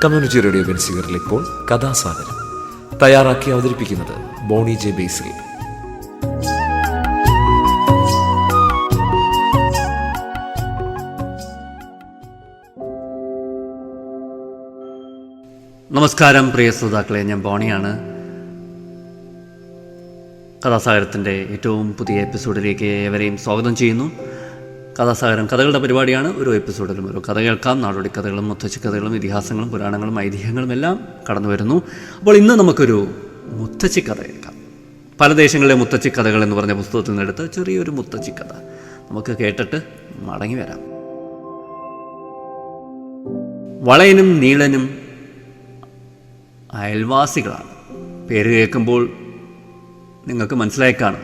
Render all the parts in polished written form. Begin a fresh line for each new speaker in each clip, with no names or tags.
Community radio ബെൻസിഗറിൽ ഇപ്പോൾ കഥാസാഗരം തയ്യാറാക്കി അവതരിപ്പിക്കുന്നത് ബോണി ജെ ബേസിൽ.
നമസ്കാരം പ്രിയ ശ്രോതാക്കളെ, ഞാൻ ബോണിയാണ്. കഥാസാഗരത്തിൻ്റെ ഏറ്റവും പുതിയ എപ്പിസോഡിലേക്ക് ഏവരെയും സ്വാഗതം ചെയ്യുന്നു. കഥാസാഗരം കഥകളുടെ പരിപാടിയാണ്. ഓരോ എപ്പിസോഡിലും ഓരോ കഥ കേൾക്കാം. നാടോടി കഥകളും മുത്തശ്ശി കഥകളും ഇതിഹാസങ്ങളും പുരാണങ്ങളും ഐതിഹ്യങ്ങളും എല്ലാം കടന്നു വരുന്നു. അപ്പോൾ ഇന്ന് നമുക്കൊരു മുത്തശ്ശി കഥ കേൾക്കാം. പല ദേശങ്ങളിലെ മുത്തശ്ശി കഥകൾ എന്ന് പറഞ്ഞ പുസ്തകത്തിൽ നിന്നെടുത്ത് ചെറിയൊരു മുത്തശ്ശി കഥ നമുക്ക് കേട്ടിട്ട് മടങ്ങി വരാം. വളയനും നീളനും അയൽവാസികളാണ്. പേര് കേൾക്കുമ്പോൾ നിങ്ങൾക്ക് മനസ്സിലായി കാണും,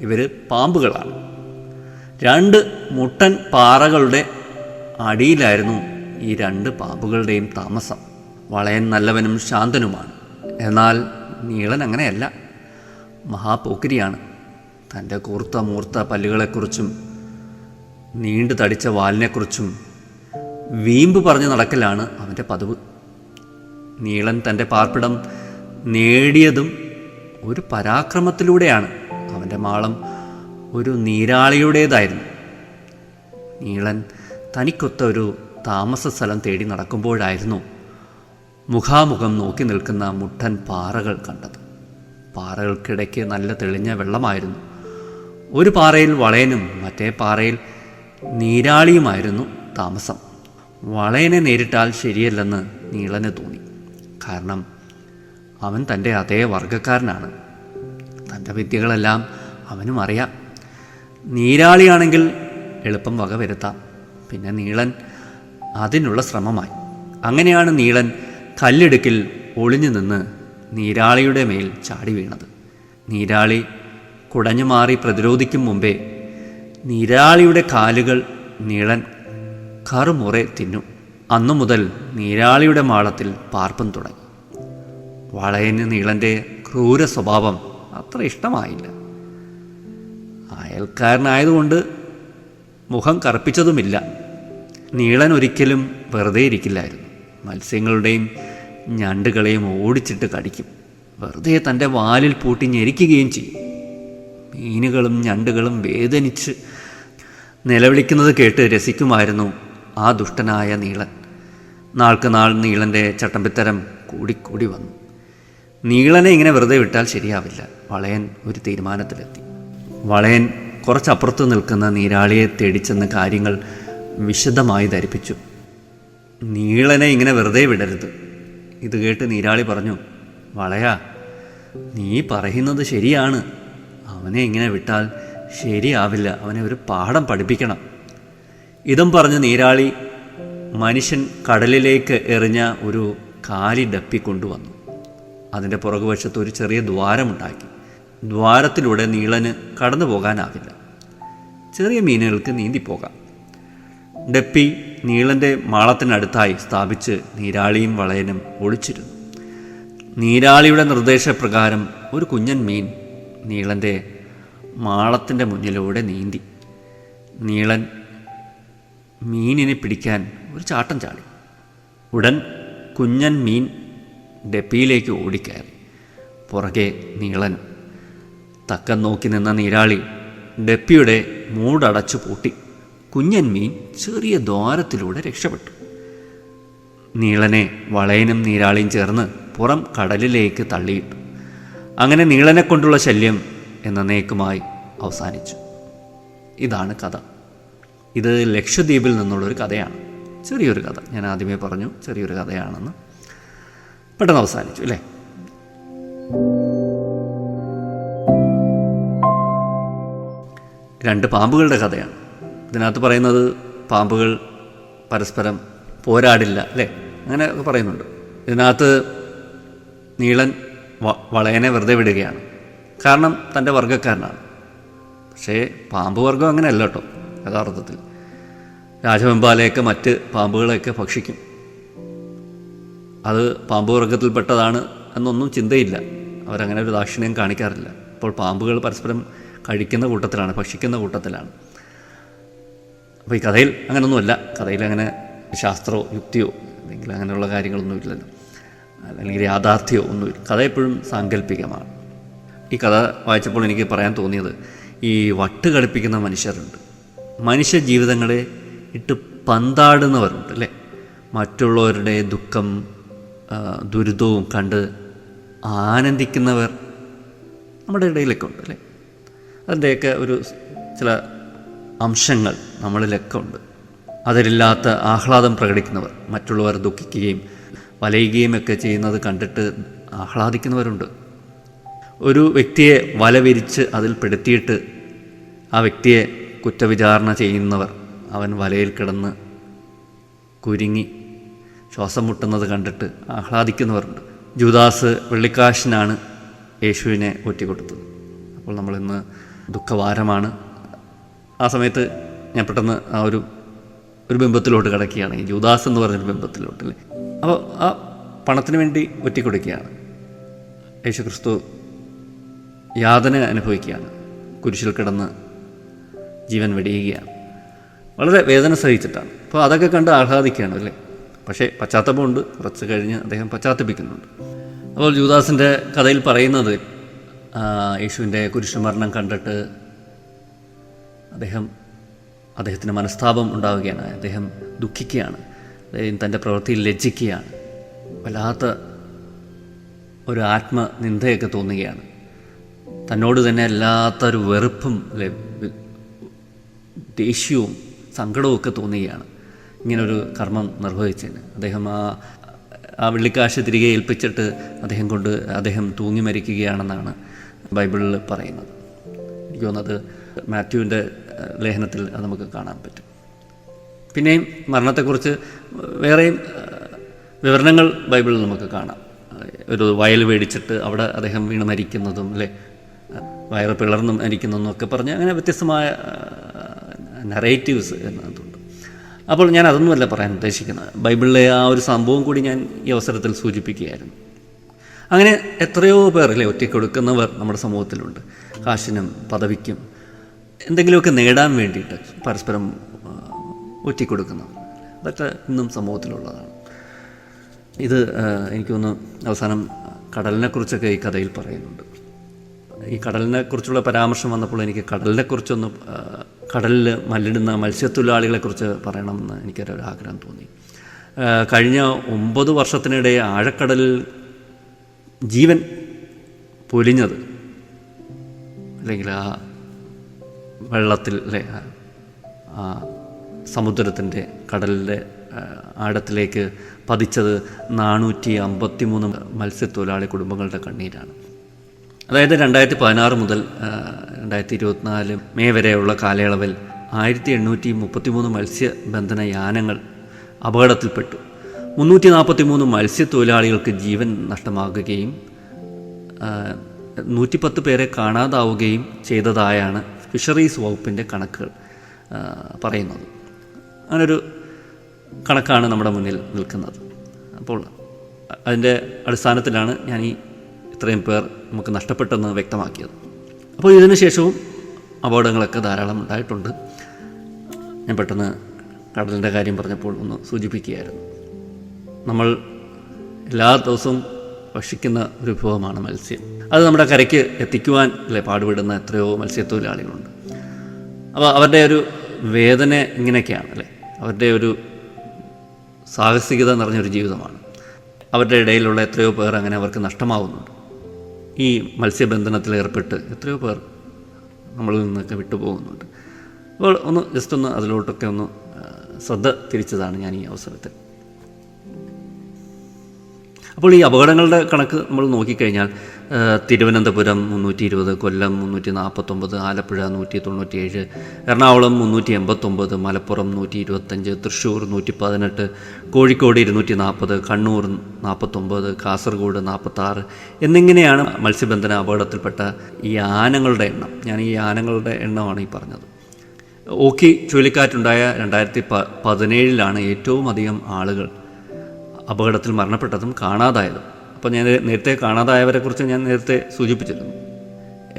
ഇവർ പാമ്പുകളാണ്. രണ്ട് മുട്ടൻ പാറകളുടെ അടിയിലായിരുന്നു ഈ രണ്ട് പാമ്പുകളുടെയും താമസം. വളയൻ നല്ലവനും ശാന്തനുമാണ്. എന്നാൽ നീളൻ അങ്ങനെയല്ല, മഹാപോക്കിരിയാണ്. തൻ്റെ കൂർത്ത മൂർത്ത പല്ലുകളെക്കുറിച്ചും നീണ്ടു തടിച്ച വാലിനെക്കുറിച്ചും വീമ്പ് പറഞ്ഞു നടക്കലാണ് അവൻ്റെ പതിവ്. നീളൻ തൻ്റെ പാർപ്പിടം നേടിയതും ഒരു പരാക്രമത്തിലൂടെയാണ്. അവൻ്റെ മാളം ഒരു നീരാളിയുടേതായിരുന്നു. നീളൻ തനിക്കൊത്ത ഒരു താമസ സ്ഥലം തേടി നടക്കുമ്പോഴായിരുന്നു മുഖാമുഖം നോക്കി നിൽക്കുന്ന മുട്ടൻ പാറകൾ കണ്ടത്. പാറകൾക്കിടയ്ക്ക് നല്ല തെളിഞ്ഞ വെള്ളമായിരുന്നു. ഒരു പാറയിൽ വളയനും മറ്റേ പാറയിൽ നീരാളിയുമായിരുന്നു താമസം. വളയനെ നേരിട്ടാൽ ശരിയല്ലെന്ന് നീളന് തോന്നി. കാരണം അവൻ തൻ്റെ അതേ വർഗക്കാരനാണ്. തൻ്റെ വിദ്യകളെല്ലാം അവനും അറിയാം. നീരാളിയാണെങ്കിൽ എളുപ്പം വകവരുത്താം. പിന്നെ നീളൻ അതിനുള്ള ശ്രമമായി. അങ്ങനെയാണ് നീളൻ കല്ലിടുക്കിൽ ഒളിഞ്ഞു നിന്ന് നീരാളിയുടെ മേൽ ചാടി വീണത്. നീരാളി കുടഞ്ഞു മാറി പ്രതിരോധിക്കും മുമ്പേ നീരാളിയുടെ കാലുകൾ നീളൻ കറുമുറെ തിന്നു. അന്നു മുതൽ നീരാളിയുടെ മാളത്തിൽ പാർപ്പം തുടങ്ങി. വളയന് നീളൻ്റെ ക്രൂര സ്വഭാവം അത്ര ഇഷ്ടമായില്ല. അയൽക്കാരനായതുകൊണ്ട് മുഖം കറുപ്പിച്ചതുമില്ല. നീളൻ ഒരിക്കലും വെറുതെ ഇരിക്കില്ലായിരുന്നു. മത്സ്യങ്ങളുടെയും ഞണ്ടുകളെയും ഓടിച്ചിട്ട് കടിക്കും. വെറുതെ തൻ്റെ വാലിൽ പൂട്ടി ഞെരിക്കുകയും ചെയ്യും. മീനുകളും ഞണ്ടുകളും വേദനിച്ച് നിലവിളിക്കുന്നത് കേട്ട് രസിക്കുമായിരുന്നു ആ ദുഷ്ടനായ നീളൻ. നാൾക്ക് നാൾ നീളൻ്റെ ചട്ടമ്പിത്തരം കൂടിക്കൂടി വന്നു. നീളനെ ഇങ്ങനെ വെറുതെ വിട്ടാൽ ശരിയാവില്ല. വളയൻ ഒരു തീരുമാനത്തിലെത്തി. വളയൻ കുറച്ചപ്പുറത്ത് നിൽക്കുന്ന നീരാളിയെ തേടിച്ചെന്ന് കാര്യങ്ങൾ വിശദമായി ധരിപ്പിച്ചു. നീളനെ ഇങ്ങനെ വെറുതെ വിടരുത്. ഇത് കേട്ട് നീരാളി പറഞ്ഞു, വളയാ, നീ പറയുന്നത് ശരിയാണ്. അവനെ ഇങ്ങനെ വിട്ടാൽ ശരിയാവില്ല. അവനെ ഒരു പാഠം പഠിപ്പിക്കണം. ഇതും പറഞ്ഞ് നീരാളി മനുഷ്യൻ കടലിലേക്ക് എറിഞ്ഞ ഒരു കാലി ഡപ്പി കൊണ്ടുവന്നു. അതിൻ്റെ പുറകുവശത്ത് ഒരു ചെറിയ ദ്വാരമുണ്ടാക്കി. ദ്വാരത്തിലൂടെ നീളന് കടന്നു പോകാനാവില്ല. ചെറിയ മീനുകൾക്ക് നീന്തിപ്പോകാം. ഡപ്പി നീളൻ്റെ മാളത്തിനടുത്തായി സ്ഥാപിച്ച് നീരാളിയും വളയനും ഒളിച്ചിരുന്നു. നീരാളിയുടെ നിർദ്ദേശപ്രകാരം ഒരു കുഞ്ഞൻ മീൻ നീളൻ്റെ മാളത്തിൻ്റെ മുന്നിലൂടെ നീന്തി. നീളൻ മീനിനെ പിടിക്കാൻ ഒരു ചാട്ടം ചാടി. ഉടൻ കുഞ്ഞൻ മീൻ ഡപ്പിയിലേക്ക് ഓടിക്കയറി. പുറകെ നീളൻ. തക്കം നോക്കി നിന്ന നീരാളി ഡപ്പിയുടെ മൂടടച്ചു പൂട്ടി. കുഞ്ഞൻ മീൻ ചെറിയ ദ്വാരത്തിലൂടെ രക്ഷപ്പെട്ടു. നീളനെ വളയനും നീരാളിയും ചേർന്ന് പുറം കടലിലേക്ക് തള്ളിയിട്ടു. അങ്ങനെ നീളനെ കൊണ്ടുള്ള ശല്യം എന്നേക്കുമായി അവസാനിച്ചു. ഇതാണ് കഥ. ഇത് ലക്ഷദ്വീപിൽ നിന്നുള്ളൊരു കഥയാണ്. ചെറിയൊരു കഥ. ഞാൻ ആദ്യമേ പറഞ്ഞു ചെറിയൊരു കഥയാണെന്ന്. പെട്ടെന്ന് അവസാനിച്ചു അല്ലേ? രണ്ട് പാമ്പുകളുടെ കഥയാണ്. ഇതിനകത്ത് പറയുന്നത് പാമ്പുകൾ പരസ്പരം പോരാടില്ല അല്ലേ, അങ്ങനെ ഒക്കെ പറയുന്നുണ്ട്. ഇതിനകത്ത് നീളൻ വളയനെ വെറുതെ വിടുകയാണ്. കാരണം തൻ്റെ വർഗ്ഗക്കാരനാണ്. പക്ഷേ പാമ്പ് വർഗ്ഗം അങ്ങനെയല്ല കേട്ടോ. യഥാർത്ഥത്തിൽ രാജവെമ്പാലയൊക്കെ മറ്റ് പാമ്പുകളെയൊക്കെ ഭക്ഷിക്കും. അത് പാമ്പ് വർഗ്ഗത്തിൽപ്പെട്ടതാണ് എന്നൊന്നും ചിന്തയില്ല. അവരങ്ങനെ ഒരു ദാക്ഷിണ്യം കാണിക്കാറില്ല. അപ്പോൾ പാമ്പുകൾ പരസ്പരം കഴിക്കുന്ന കൂട്ടത്തിലാണ്, ഭക്ഷിക്കുന്ന കൂട്ടത്തിലാണ്. അപ്പോൾ ഈ കഥയിൽ അങ്ങനെയൊന്നുമല്ല. കഥയിൽ അങ്ങനെ ശാസ്ത്രമോ യുക്തിയോ അല്ലെങ്കിൽ അങ്ങനെയുള്ള കാര്യങ്ങളൊന്നും ഇല്ലല്ലോ, അല്ലെങ്കിൽ യാഥാർത്ഥ്യമോ ഒന്നുമില്ല. കഥ എപ്പോഴും സാങ്കല്പികമാണ്. ഈ കഥ വായിച്ചപ്പോൾ എനിക്ക് പറയാൻ തോന്നിയത്, ഈ വട്ട് കളിപ്പിക്കുന്ന മനുഷ്യരുണ്ട്, മനുഷ്യ ജീവിതങ്ങളെ ഇട്ട് പന്താടുന്നവരുണ്ട് അല്ലേ. മറ്റുള്ളവരുടെ ദുഃഖം ദുരിതവും കണ്ട് ആനന്ദിക്കുന്നവർ നമ്മുടെ ഇടയിലൊക്കെ ഉണ്ട് അല്ലേ. അതിൻ്റെയൊക്കെ ഒരു ചില അംശങ്ങൾ നമ്മളിലൊക്കെ ഉണ്ട്. അതിലില്ലാത്ത ആഹ്ലാദം പ്രകടിക്കുന്നവർ, മറ്റുള്ളവർ ദുഃഖിക്കുകയും വലയുകയും ഒക്കെ ചെയ്യുന്നത് കണ്ടിട്ട് ആഹ്ലാദിക്കുന്നവരുണ്ട്. ഒരു വ്യക്തിയെ വല വിരിച്ച് അതിൽ പെടുത്തിയിട്ട് ആ വ്യക്തിയെ കുറ്റവിചാരണ ചെയ്യുന്നവർ, അവൻ വലയിൽ കിടന്ന് കുരുങ്ങി ശ്വാസം മുട്ടുന്നത് കണ്ടിട്ട് ആഹ്ലാദിക്കുന്നവരുണ്ട്. ജൂദാസ് വെള്ളിക്കാശിനാണ് യേശുവിനെ ഒറ്റിക്കൊടുത്തത്. അപ്പോൾ നമ്മളിന്ന് ദുഃഖവാരമാണ്. ആ സമയത്ത് ഞാൻ പെട്ടെന്ന് ആ ഒരു ബിംബത്തിലോട്ട് കിടക്കുകയാണ്, ഈ ജൂദാസ് എന്ന് പറഞ്ഞൊരു ബിംബത്തിലോട്ട് അല്ലേ. അപ്പോൾ ആ പണത്തിന് വേണ്ടി ഒറ്റിക്കൊടുക്കുകയാണ്. യേശുക്രിസ്തു യാതന അനുഭവിക്കുകയാണ്, കുരിശിൽ കിടന്ന് ജീവൻ വെടിയുകയാണ്, വളരെ വേദന സഹിച്ചിട്ടാണ്. അപ്പോൾ അതൊക്കെ കണ്ട് ആഹ്ലാദിക്കുകയാണ് അല്ലേ. പക്ഷേ പശ്ചാത്തലമുണ്ട്, കുറച്ച് കഴിഞ്ഞ് അദ്ദേഹം പശ്ചാത്തപിക്കുന്നുണ്ട്. അപ്പോൾ ജൂദാസിൻ്റെ കഥയിൽ പറയുന്നത്, യേശുവിൻ്റെ കുരിശുമരണം കണ്ടിട്ട് അദ്ദേഹത്തിന് മനസ്താപം ഉണ്ടാവുകയാണ്, അദ്ദേഹം ദുഃഖിക്കുകയാണ്, അദ്ദേഹം തൻ്റെ പ്രവൃത്തിയിൽ ലജ്ജിക്കുകയാണ്, വല്ലാത്ത ഒരു ആത്മനിന്ദയൊക്കെ തോന്നുകയാണ്, തന്നോട് തന്നെ അല്ലാത്തൊരു വെറുപ്പും ദേഷ്യവും സങ്കടവും ഒക്കെ തോന്നുകയാണ് ഇങ്ങനൊരു കർമ്മം നിർവഹിച്ചതിന്. അദ്ദേഹം ആ വെള്ളിക്കാശ് തിരികെ ഏൽപ്പിച്ചിട്ട് അദ്ദേഹം തൂങ്ങി മരിക്കുകയാണെന്നാണ് ബൈബിളിൽ പറയുന്നത്. എനിക്ക് തോന്നുന്നത് മാത്യുവിൻ്റെ ലേഖനത്തിൽ അത് നമുക്ക് കാണാൻ പറ്റും. പിന്നെയും മരണത്തെക്കുറിച്ച് വേറെയും വിവരണങ്ങൾ ബൈബിളിൽ നമുക്ക് കാണാം. ഒരു വയൽ മേടിച്ചിട്ട് അവിടെ അദ്ദേഹം വീണ് മരിക്കുന്നതും അല്ലേ, വയറ് പിളർന്നും മരിക്കുന്നതും ഒക്കെ പറഞ്ഞ് അങ്ങനെ വ്യത്യസ്തമായ നറേറ്റീവ്സ് എന്നതുണ്ട്. അപ്പോൾ ഞാൻ അതൊന്നുമല്ല പറയാൻ ഉദ്ദേശിക്കുന്നത്, ബൈബിളിലെ ആ ഒരു സംഭവം കൂടി ഞാൻ ഈ അവസരത്തിൽ സൂചിപ്പിക്കുകയായിരുന്നു. അങ്ങനെ എത്രയോ പേർ അല്ലേ ഒറ്റക്കൊടുക്കുന്നവർ നമ്മുടെ സമൂഹത്തിലുണ്ട്. കാശിനും പദവിക്കും എന്തെങ്കിലുമൊക്കെ നേടാൻ വേണ്ടിയിട്ട് പരസ്പരം ഒറ്റിക്കൊടുക്കുന്നവർ, അതൊക്കെ ഇന്നും സമൂഹത്തിലുള്ളതാണ്. ഇത് എനിക്കൊന്ന് അവസാനം കടലിനെക്കുറിച്ചൊക്കെ ഈ കഥയിൽ പറയുന്നുണ്ട്. ഈ കടലിനെക്കുറിച്ചുള്ള പരാമർശം വന്നപ്പോൾ എനിക്ക് കടലിനെക്കുറിച്ചൊന്ന്, കടലിൽ മല്ലിടുന്ന മത്സ്യത്തൊഴിലാളികളെക്കുറിച്ച് പറയണമെന്ന് എനിക്കൊരു ആഗ്രഹം തോന്നി. കഴിഞ്ഞ 9 വർഷത്തിനിടെ ആഴക്കടലിൽ ജീവൻ പൊലിഞ്ഞത്, അല്ലെങ്കിൽ ആ വെള്ളത്തിൽ അല്ലെ ആ സമുദ്രത്തിൻ്റെ കടലിൻ്റെ ആഴത്തിലേക്ക് പതിച്ചത് 453 മത്സ്യത്തൊഴിലാളി കുടുംബങ്ങളുടെ കണ്ണീരാണ്. അതായത് 2016 മുതൽ 2024 മെയ് വരെയുള്ള കാലയളവിൽ 1833 മത്സ്യബന്ധന യാനങ്ങൾ അപകടത്തിൽപ്പെട്ടു. 343 മത്സ്യത്തൊഴിലാളികൾക്ക് ജീവൻ നഷ്ടമാകുകയും 110 പേരെ കാണാതാവുകയും ചെയ്തതായാണ് ഫിഷറീസ് വകുപ്പിൻ്റെ കണക്കുകൾ പറയുന്നത്. അങ്ങനൊരു കണക്കാണ് നമ്മുടെ മുന്നിൽ നിൽക്കുന്നത്. അപ്പോൾ അതിൻ്റെ അടിസ്ഥാനത്തിലാണ് ഞാൻ ഈ ഇത്രയും പേർ നമുക്ക് നഷ്ടപ്പെട്ടെന്ന് വ്യക്തമാക്കിയത്. അപ്പോൾ ഇതിനു ശേഷവും അപകടങ്ങളൊക്കെ ധാരാളം ഉണ്ടായിട്ടുണ്ട്. ഞാൻ പെട്ടെന്ന് കടലിൻ്റെ കാര്യം പറഞ്ഞപ്പോൾ ഒന്ന് സൂചിപ്പിക്കുകയായിരുന്നു. നമ്മൾ എല്ലാ ദിവസവും ഭക്ഷിക്കുന്ന ഒരു വിഭവമാണ് മത്സ്യം. അത് നമ്മുടെ കരയ്ക്ക് എത്തിക്കുവാൻ അല്ലേ പാടുപെടുന്ന എത്രയോ മത്സ്യത്തൊഴിലാളികളുണ്ട്. അപ്പോൾ അവരുടെ ഒരു വേദന ഇങ്ങനെയൊക്കെയാണ് അല്ലേ, അവരുടെ ഒരു സാഹസികത നിറഞ്ഞൊരു ജീവിതമാണ്. അവരുടെ ഇടയിലുള്ള എത്രയോ പേർ അങ്ങനെ അവർക്ക് നഷ്ടമാവുന്നുണ്ട്. ഈ മത്സ്യബന്ധനത്തിൽ ഏർപ്പെട്ട് എത്രയോ പേർ നമ്മളിൽ നിന്നൊക്കെ വിട്ടുപോകുന്നുണ്ട്. അപ്പോൾ ജസ്റ്റ് ഒന്ന് അതിലോട്ടൊക്കെ ഒന്ന് ശ്രദ്ധ തിരിച്ചതാണ് ഞാൻ ഈ അവസരത്തിൽ. അപ്പോൾ ഈ അപകടങ്ങളുടെ കണക്ക് നമ്മൾ നോക്കിക്കഴിഞ്ഞാൽ തിരുവനന്തപുരം 320, കൊല്ലം 349, ആലപ്പുഴ 197, എറണാകുളം 389, മലപ്പുറം 125, തൃശ്ശൂർ 118, കോഴിക്കോട് 240, കണ്ണൂർ 49, കാസർഗോഡ് 46 എന്നിങ്ങനെയാണ് മത്സ്യബന്ധന അപകടത്തിൽപ്പെട്ട ഈ ആനകളുടെ എണ്ണം. ഞാൻ ഈ ആനകളുടെ എണ്ണമാണ് ഈ പറഞ്ഞത്. ഓഖി ചുഴലിക്കാറ്റുണ്ടായ 2017 ഏറ്റവും അധികം ആളുകൾ അപകടത്തിൽ മരണപ്പെട്ടതും കാണാതായതും. അപ്പോൾ ഞാൻ നേരത്തെ കാണാതായവരെക്കുറിച്ച് ഞാൻ നേരത്തെ സൂചിപ്പിച്ചിരുന്നു.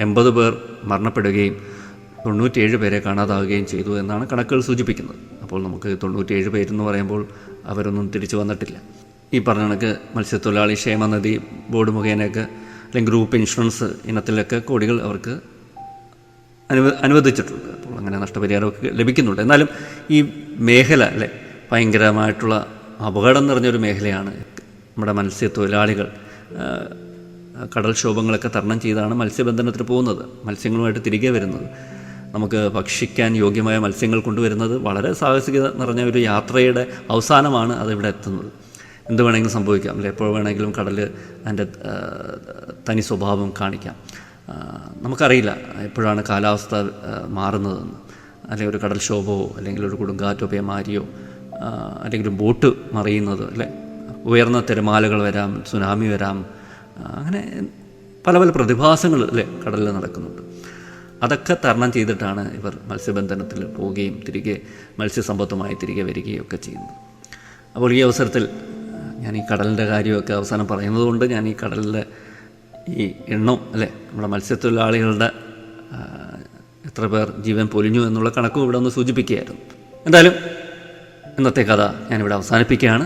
80 പേർ മരണപ്പെടുകയും 97 പേരെ കാണാതാവുകയും ചെയ്തു എന്നാണ് കണക്കുകൾ സൂചിപ്പിക്കുന്നത്. അപ്പോൾ നമുക്ക് 97 പേരെന്ന് പറയുമ്പോൾ അവരൊന്നും തിരിച്ചു വന്നിട്ടില്ല. ഈ പറഞ്ഞ കണക്ക് മത്സ്യത്തൊഴിലാളി ക്ഷേമനിധി ബോർഡ് മുഖേനയൊക്കെ അല്ലെങ്കിൽ ഗ്രൂപ്പ് ഇൻഷുറൻസ് ഇനത്തിലൊക്കെ കോടികൾ അവർക്ക് അനുവദിച്ചിട്ടുണ്ട്. അപ്പോൾ അങ്ങനെ നഷ്ടപരിഹാരമൊക്കെ ലഭിക്കുന്നുണ്ട്. എന്നാലും ഈ മേഖല അല്ലേ ഭയങ്കരമായിട്ടുള്ള അപകടം നിറഞ്ഞൊരു മേഖലയാണ്. നമ്മുടെ മത്സ്യത്തൊഴിലാളികൾ കടൽക്ഷോഭങ്ങളൊക്കെ തരണം ചെയ്താണ് മത്സ്യബന്ധനത്തിന് പോകുന്നത്, മത്സ്യങ്ങളുമായിട്ട് തിരികെ വരുന്നത്. നമുക്ക് ഭക്ഷിക്കാൻ യോഗ്യമായ മത്സ്യങ്ങൾ കൊണ്ടുവരുന്നത് വളരെ സാഹസികത നിറഞ്ഞ ഒരു യാത്രയുടെ അവസാനമാണ് അതിവിടെ എത്തുന്നത്. എന്ത് വേണമെങ്കിലും സംഭവിക്കാം അല്ലെ, എപ്പോൾ വേണമെങ്കിലും കടൽ അതിൻ്റെ തനി സ്വഭാവം കാണിക്കാം. നമുക്കറിയില്ല എപ്പോഴാണ് കാലാവസ്ഥ മാറുന്നതെന്ന്. അല്ലെങ്കിൽ ഒരു കടൽക്ഷോഭമോ അല്ലെങ്കിൽ ഒരു കൊടുങ്കാറ്റോ പേമാരിയോ അല്ലെങ്കിൽ ബോട്ട് മറിയുന്നത് അല്ലേ, ഉയർന്ന തിരമാലകൾ വരാം, സുനാമി വരാം, അങ്ങനെ പല പല പ്രതിഭാസങ്ങൾ അല്ലേ കടലിൽ നടക്കുന്നുണ്ട്. അതൊക്കെ തരണം ചെയ്തിട്ടാണ് ഇവർ മത്സ്യബന്ധനത്തിൽ പോവുകയും തിരികെ മത്സ്യസമ്പത്തുമായി തിരികെ വരികയും ഒക്കെ ചെയ്യുന്നത്. അപ്പോൾ ഈ അവസരത്തിൽ ഞാൻ ഈ കടലിൻ്റെ കാര്യമൊക്കെ അവസാനം പറയുന്നത് കൊണ്ട് ഞാൻ ഈ കടലിലെ ഈ എണ്ണം അല്ലേ നമ്മുടെ മത്സ്യത്തൊഴിലാളികളുടെ എത്ര പേർ ജീവൻ പൊലിഞ്ഞു എന്നുള്ള കണക്കും ഇവിടെ ഒന്ന് സൂചിപ്പിക്കുകയായിരുന്നു. എന്തായാലും ഇന്നത്തെ കഥ ഞാനിവിടെ അവസാനിപ്പിക്കുകയാണ്.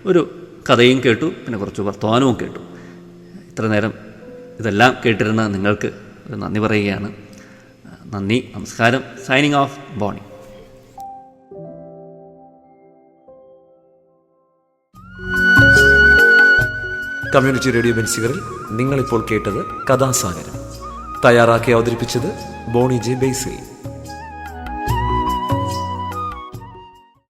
ഒരു കഥയും കേട്ടു, പിന്നെ കുറച്ച് വർത്തമാനവും കേട്ടു. ഇത്ര നേരം ഇതെല്ലാം കേട്ടിരുന്ന നിങ്ങൾക്ക് ഒരു നന്ദി പറയുകയാണ്. നന്ദി, നമസ്കാരം. Signing off, Bony.
Community radio ബെൻസിഗറിൽ നിങ്ങളിപ്പോൾ കേട്ടത് കഥാസാഗരം. തയ്യാറാക്കി അവതരിപ്പിച്ചത് ബോണി ജെ ബേസിൽ.